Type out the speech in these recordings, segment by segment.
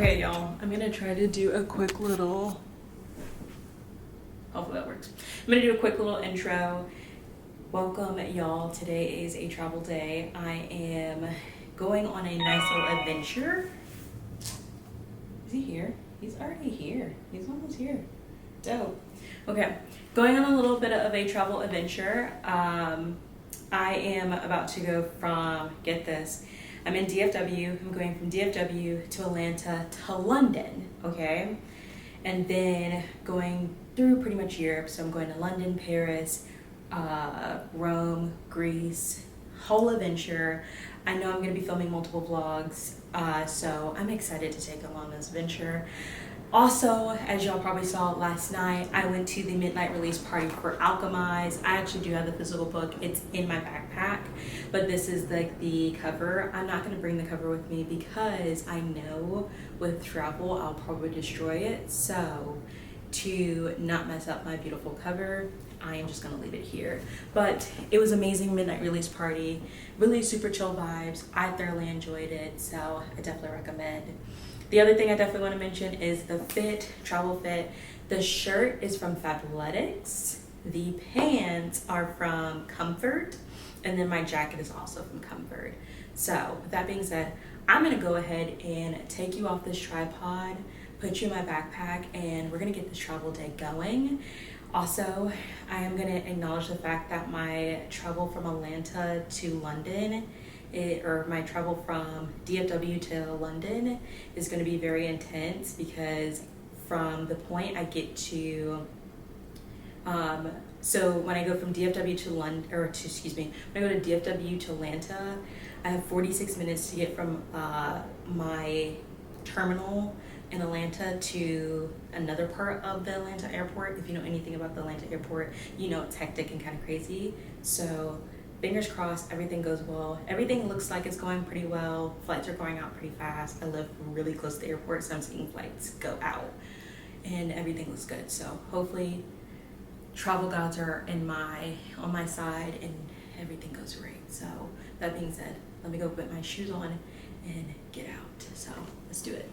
Okay, y'all, I'm gonna try to do a quick little, hopefully that works. I'm gonna do a quick little intro. Welcome, y'all. Today is a travel day. I am going on a nice little adventure. Is he here? He's already here. He's almost here. Dope. Okay, going on a little bit of a travel adventure. I am about to go from, get this, I'm in DFW. I'm going from DFW to Atlanta to London, okay? And then going through pretty much Europe. So I'm going to London, Paris, Rome, Greece, whole adventure. I know I'm going to be filming multiple vlogs, so I'm excited to take along this venture. Also, as y'all probably saw last night, I went to the midnight release party for Alchemised. I actually do have the physical book. It's in my backpack, but this is like the cover. I'm not going to bring the cover with me because I know with travel I'll probably destroy it. So to not mess up my beautiful cover, I am just going to leave it here. But it was amazing midnight release party, really super chill vibes. I thoroughly enjoyed it, so I definitely recommend. The other thing I definitely want to mention is the fit, travel fit. The shirt is from Fabletics. The pants are from Comfort. And then my jacket is also from Comfort. So with that being said, I'm going to go ahead and take you off this tripod, put you in my backpack, and we're going to get this travel day going. Also, I am going to acknowledge the fact that my travel from Atlanta to London, or my travel from DFW to London is going to be very intense because from the point I get to, so when I go from DFW to London, when I go to DFW to Atlanta, I have 46 minutes to get from my terminal in Atlanta to another part of the Atlanta airport. If you know anything about the Atlanta airport, you know it's hectic and kind of crazy. So fingers crossed, everything goes well. Everything looks like it's going pretty well. Flights are going out pretty fast. I live really close to the airport, so I'm seeing flights go out and everything looks good. So hopefully travel gods are on my side and everything goes great. So that being said, let me go put my shoes on and get out. So let's do it.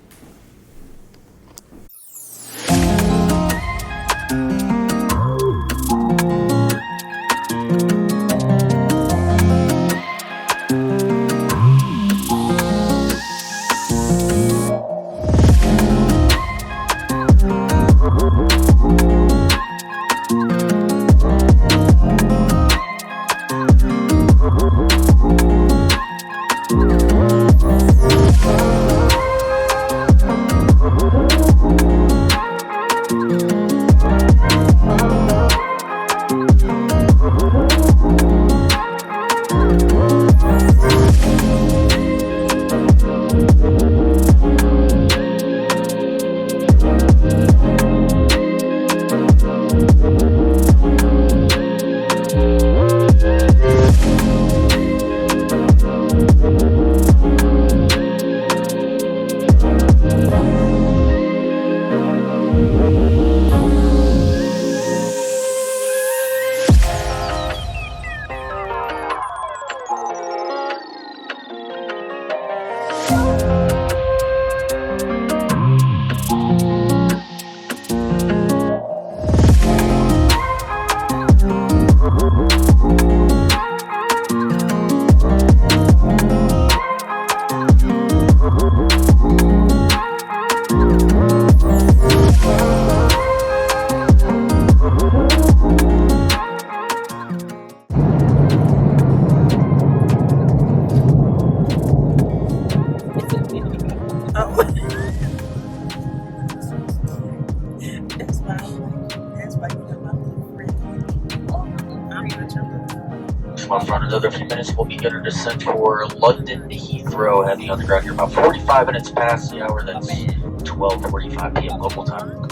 For another few minutes, we'll begin our descent for London Heathrow, heading on the ground here about 45 minutes past the hour. That's 12:45 p.m. local time.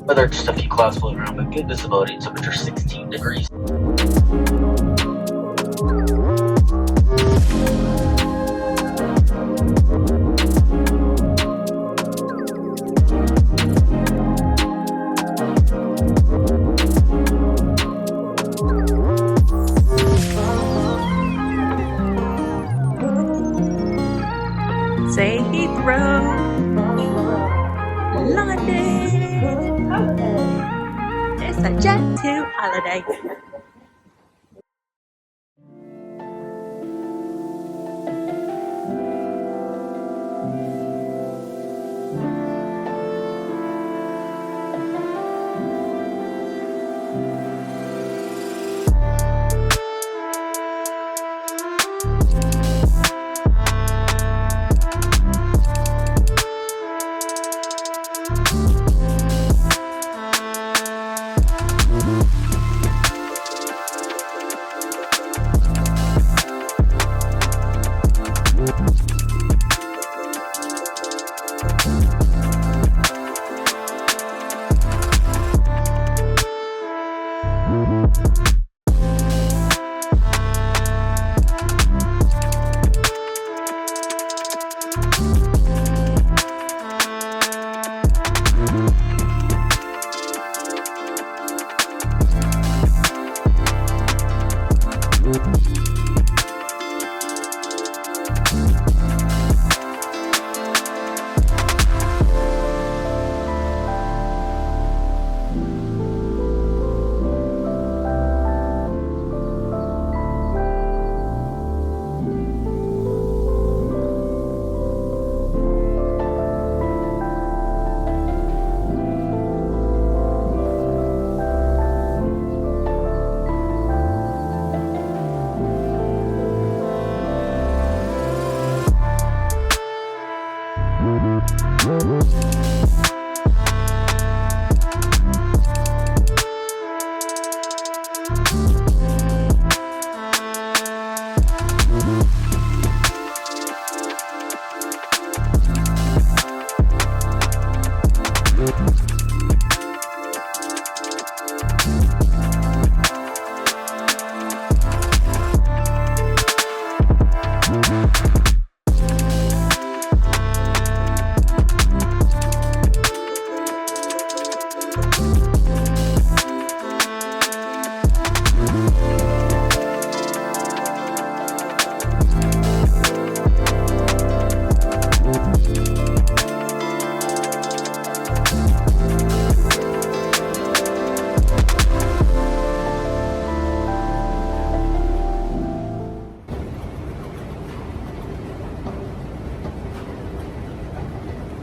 Weather, just a few clouds floating around, but good visibility. Temperature 16 degrees. Say Heathrow, London. It's a jet to holiday.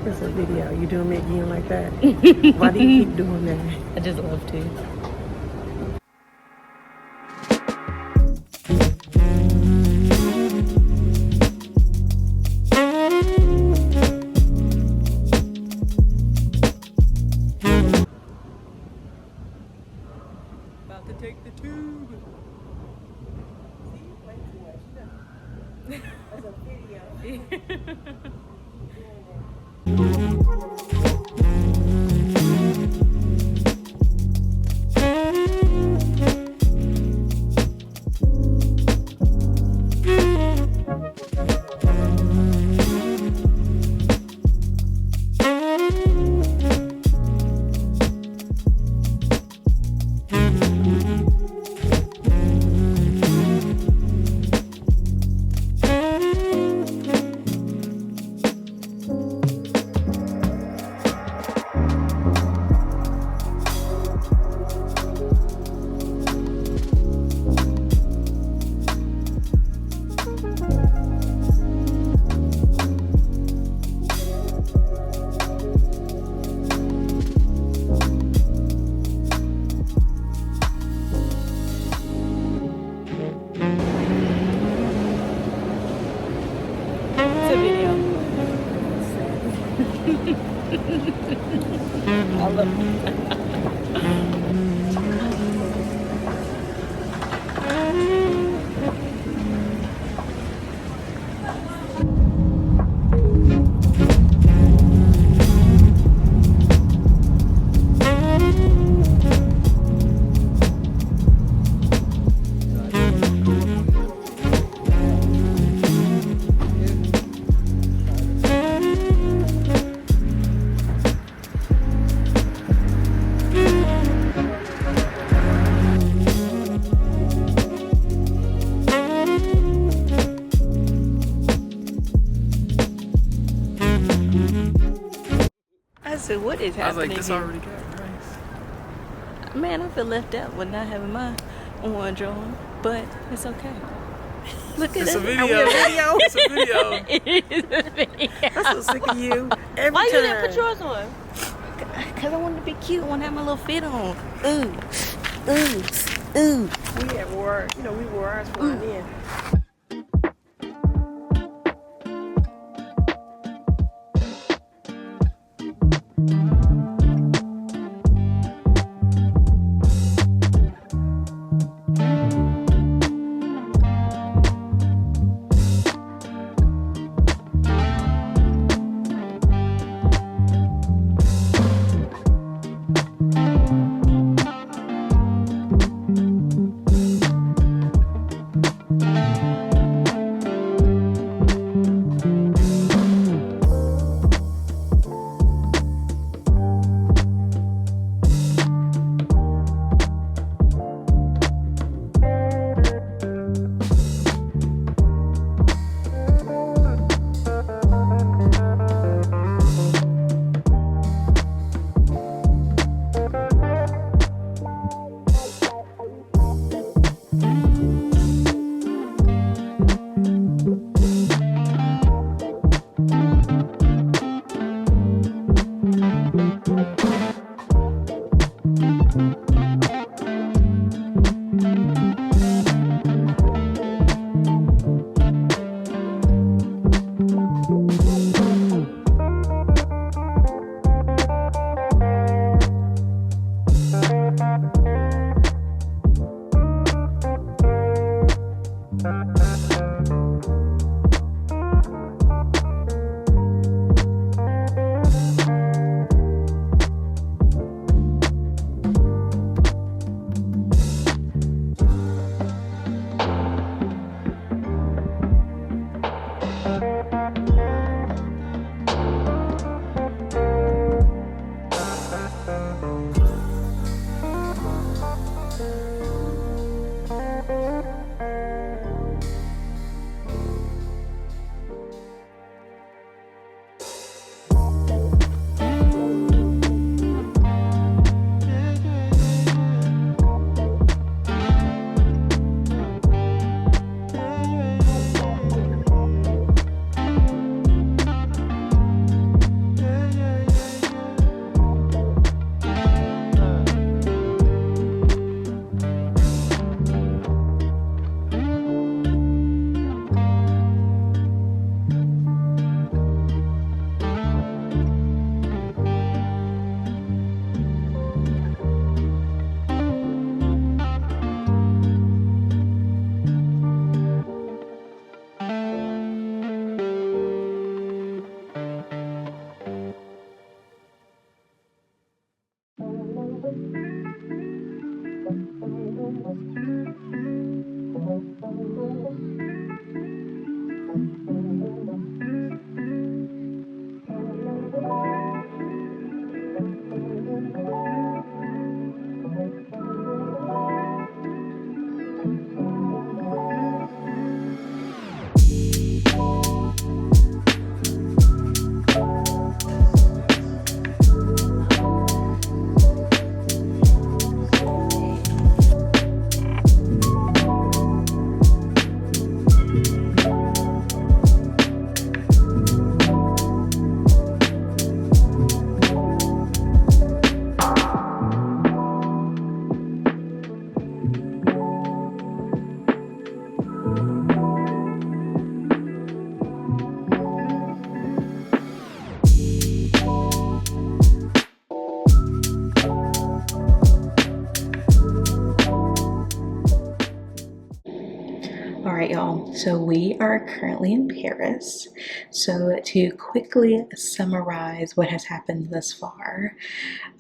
It's a video. You doing me again like that? Why do you keep doing that? I just love to. About to take the tube. See, you play too much. That's a video. It's a video. I love it. said, what is I was happening like, this here? already got rice. Man, I feel left out with not having my orange on, but it's okay. Look at It's a it. video. Are we a video? It's a video. It is a video. I'm so sick of you. Every Why time. you didn't put yours on? Because I wanted to be cute. I want to have my little fit on. Ooh. Ooh. Ooh. We at work. You know, we wore ours flying in. All right, y'all. So we are currently in Paris. So to quickly summarize what has happened thus far,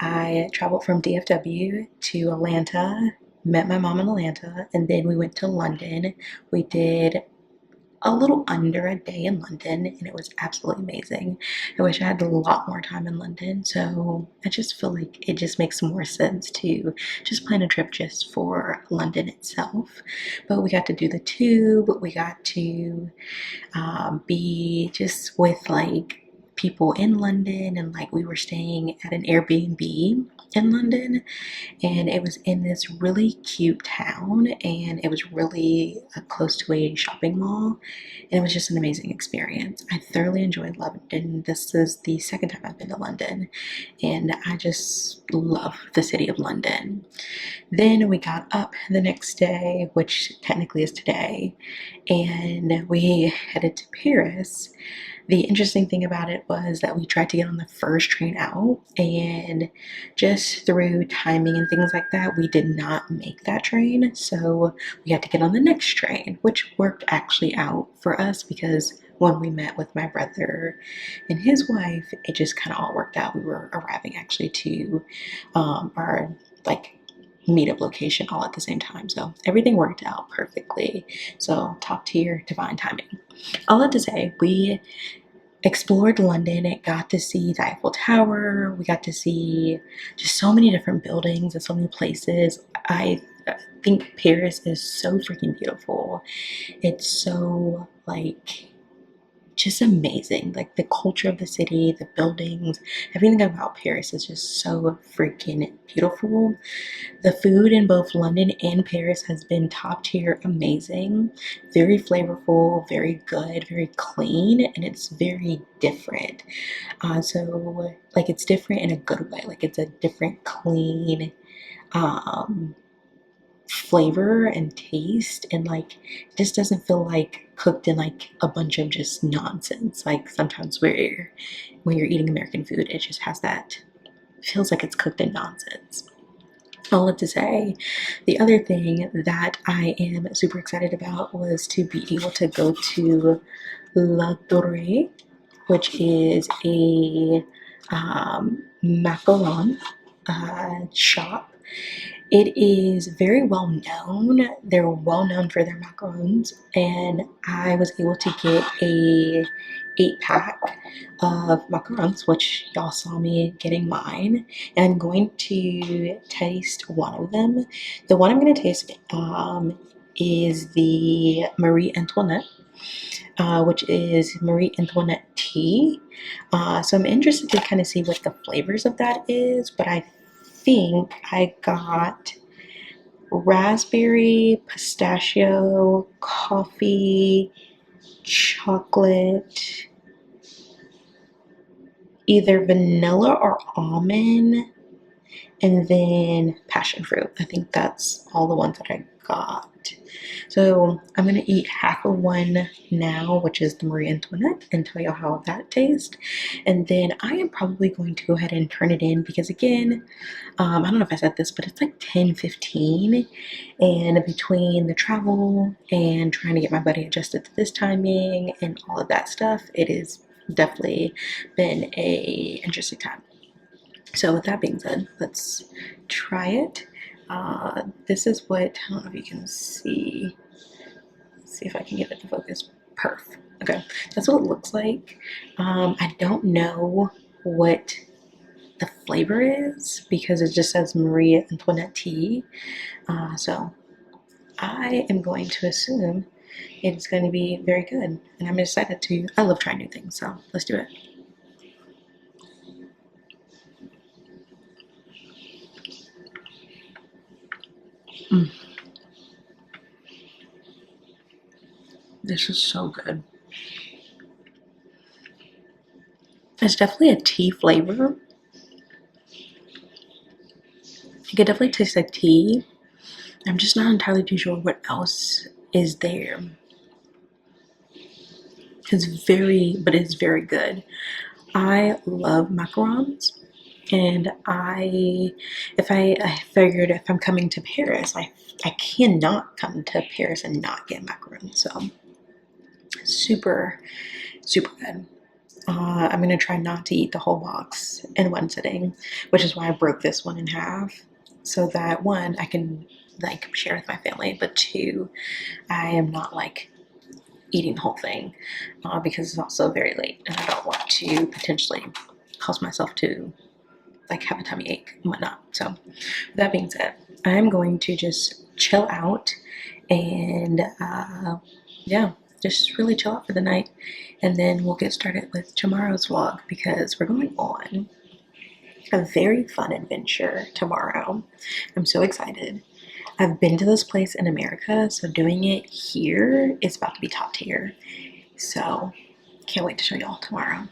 I traveled from DFW to Atlanta, met my mom in Atlanta, and then we went to London. We did a little under a day in London, and it was absolutely amazing. I wish I had a lot more time in London, so I just feel like it just makes more sense to just plan a trip just for London itself. But we got to do the tube, we got to be just with like people in London, and like we were staying at an Airbnb in London, and it was in this really cute town, and it was really close to a shopping mall, and it was just an amazing experience. I thoroughly enjoyed London. This is the second time I've been to London, and I just love the city of London. Then we got up the next day, which technically is today, and we headed to Paris. The interesting thing about it was that we tried to get on the first train out, and just through timing and things like that, we did not make that train. So we had to get on the next train, which worked actually out for us because when we met with my brother and his wife, it just kind of all worked out. We were arriving actually to our like meetup location all at the same time. So everything worked out perfectly. So top tier, divine timing. All that to say, we explored London. It got to see the Eiffel Tower. We got to see just so many different buildings and so many places. I think Paris is so freaking beautiful. It's so like just amazing. Like the culture of the city, the buildings, everything about Paris is just so freaking beautiful. The food in both London and Paris has been top tier amazing. Very flavorful, very good, very clean, and it's very different. So like it's different in a good way. Like it's a different clean flavor and taste, and like it just doesn't feel like cooked in like a bunch of just nonsense. Like sometimes where when you're eating American food, it just has that, feels like it's cooked in nonsense. All that to say, the other thing that I am super excited about was to be able to go to La Tourée, which is a macaron shop. It is very well known. They're well known for their macarons, and I was able to get a 8-pack of macarons, which y'all saw me getting mine, and I'm going to taste one of them. The one I'm going to taste is the Marie Antoinette, which is Marie Antoinette tea. So I'm interested to kind of see what the flavors of that is, but I think I got raspberry, pistachio, coffee, chocolate, either vanilla or almond, and then passion fruit. I think that's all the ones that I got. So I'm going to eat half of one now, which is the Marie Antoinette, and tell you how that tastes. And then I am probably going to go ahead and turn it in because again, I don't know if I said this, but it's like 10:15, and between the travel and trying to get my body adjusted to this timing and all of that stuff, it has definitely been a interesting time. So with that being said, let's try it. This is what, I don't know if you can see. Let's see if I can get it to focus. Perf. Okay, that's what it looks like. I don't know what the flavor is because it just says Marie Antoinette tea. So I am going to assume it's going to be very good. And I'm excited to, I love trying new things, so let's do it. This is so good. It's definitely a tea flavor. You can definitely taste like tea. I'm just not entirely too sure what else is there. It's very good. I love macarons, and I figured if I'm coming to Paris, I cannot come to Paris and not get macarons. So super good. I'm gonna try not to eat the whole box in one sitting, which is why I broke this one in half, so that one, I can like share with my family, but two, I am not like eating the whole thing because it's also very late and I don't want to potentially cause myself to like have a tummy ache and whatnot. So with that being said, I'm going to just chill out and yeah, just really chill out for the night, and then we'll get started with tomorrow's vlog because we're going on a very fun adventure tomorrow. I'm so excited. I've been to this place in America, so doing it here is about to be top tier. So can't wait to show y'all tomorrow.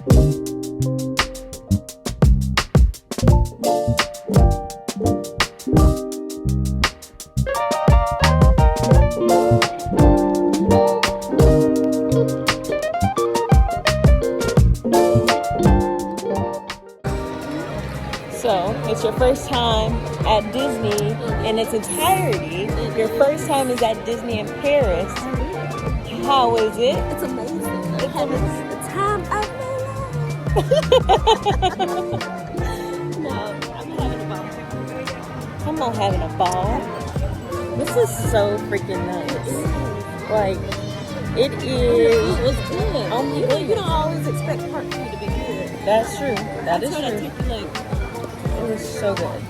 So, it's your first time at Disney in its entirety. Your first time is at Disney in Paris. How is it? It's amazing. I'm having the time of my life. No, I'm having a ball. Come on, having a ball. This is so freaking nice. Like, it is. It was good. Oh my You goodness. don't always expect part 2 to be good. That's true. That is That's what I true. take you like. It was so good.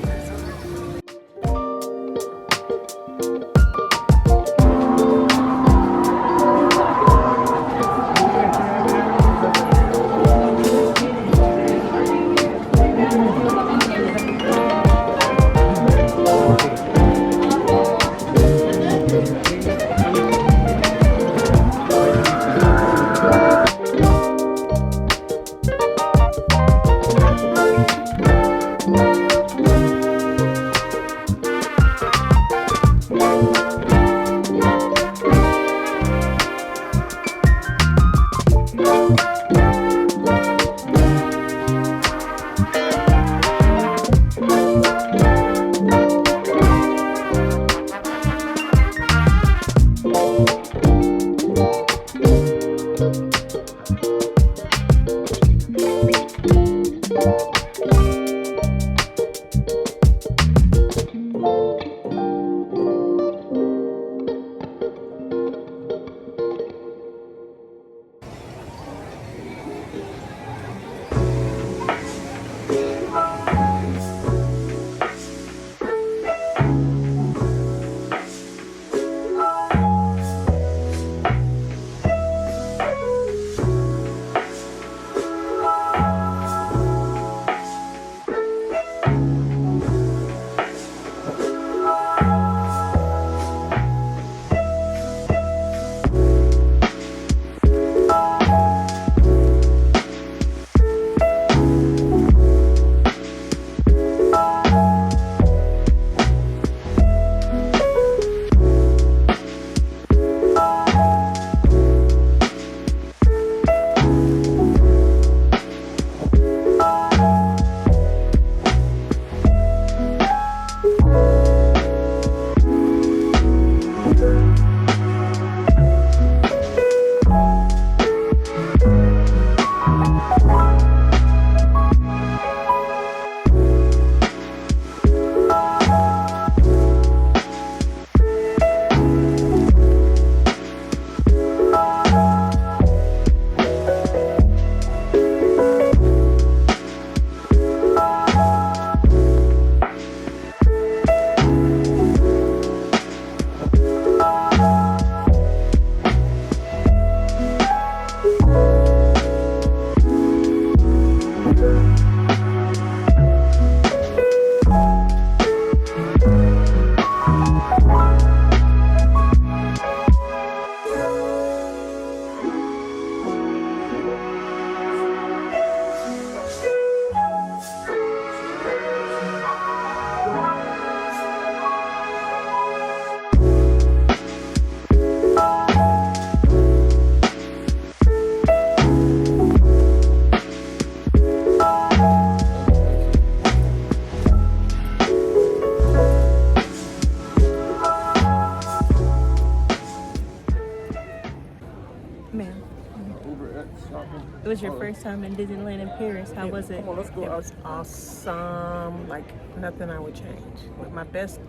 It was your first time in Disneyland in Paris. How was it? Come on, let's go. It It was was awesome. Like nothing I would change. With my bestest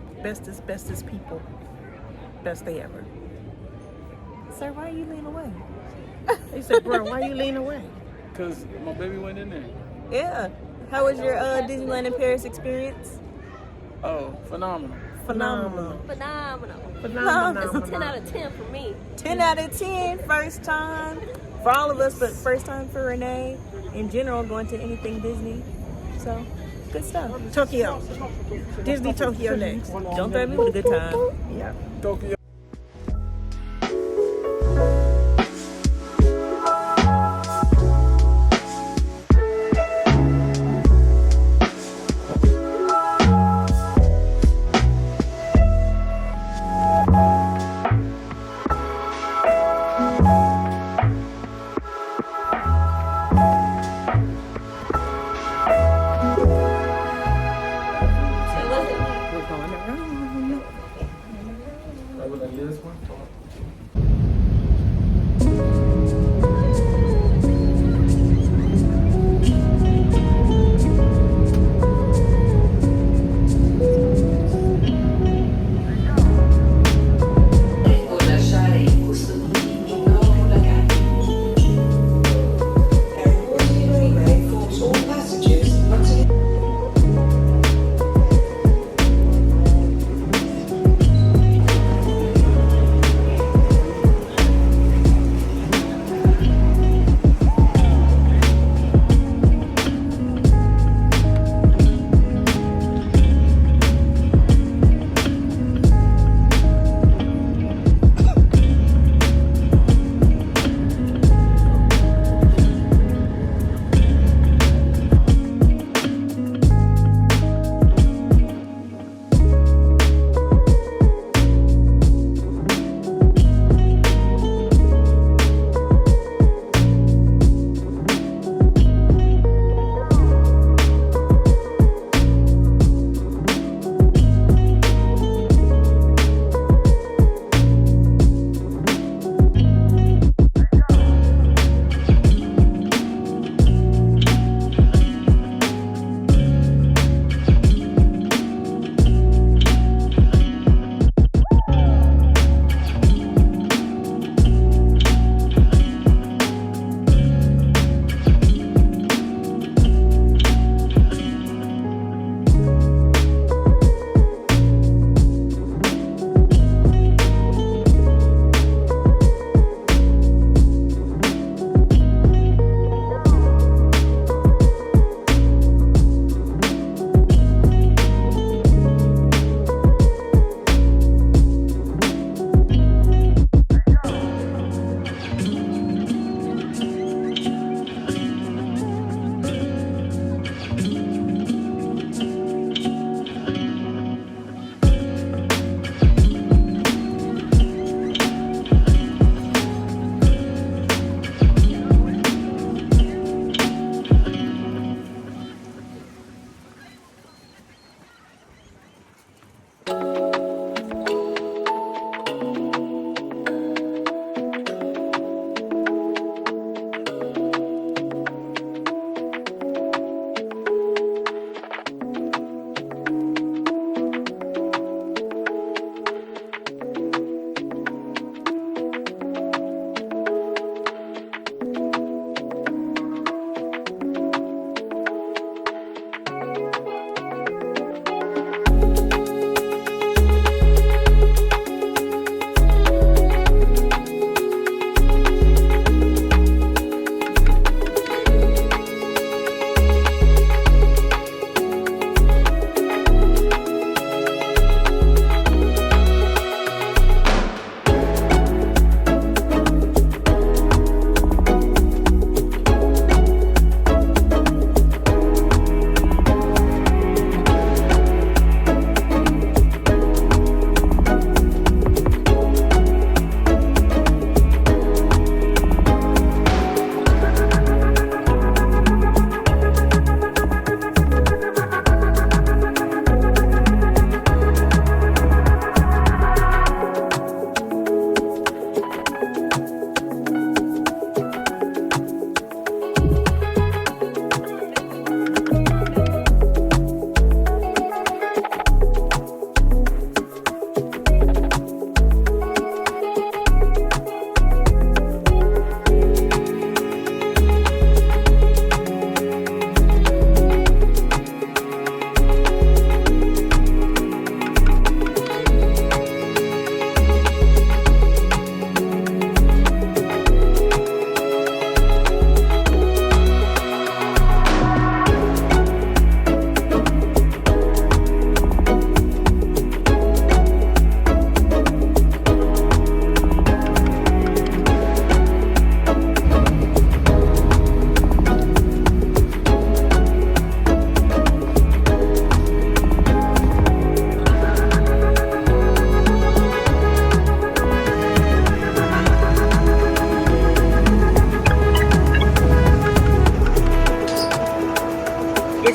people. Best day ever. Sir, why are you leaning away? He said, bro, why you leaning away? Because my baby went in there. Yeah. How was your Disneyland in Paris experience? Oh, phenomenal. Phenomenal. Phenomenal. It's a 10 out of 10 for me. 10 out of 10, first time for all of us, but first time for Renee. In general, going to anything Disney. So, good stuff. Tokyo. Disney Tokyo next. Don't threaten me with a good time. Yeah. Tokyo.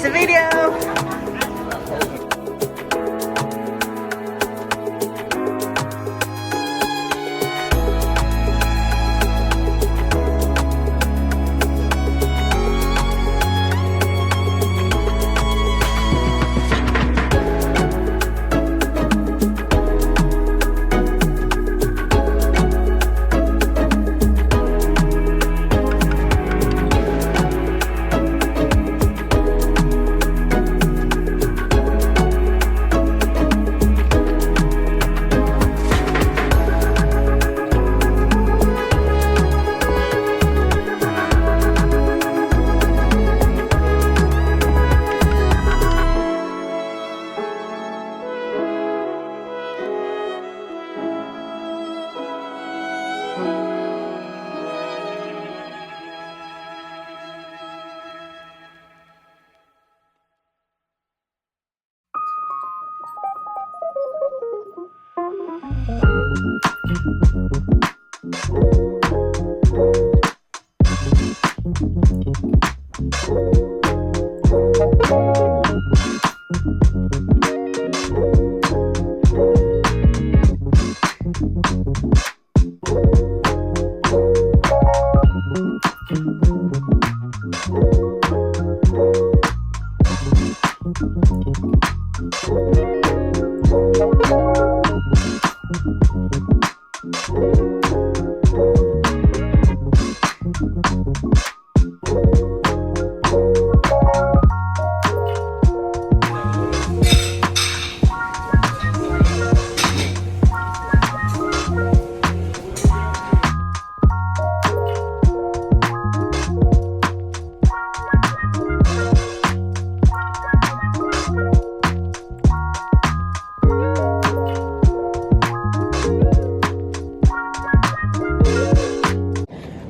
the video.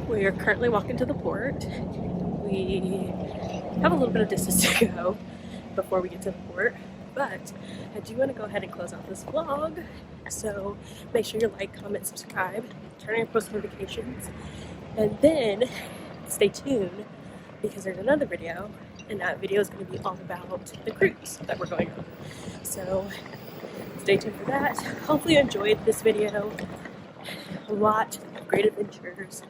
We are currently walking to the port. We have a little bit of distance to go before we get to the port, but I do want to go ahead and close out this vlog. So make sure you like, comment, subscribe, turn on your post notifications, and then stay tuned because there's another video, and that video is going to be all about the cruise that we're going on. So stay tuned for that. Hopefully you enjoyed this video. A lot of great adventures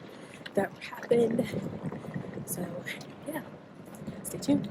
that happened. So yeah, stay tuned.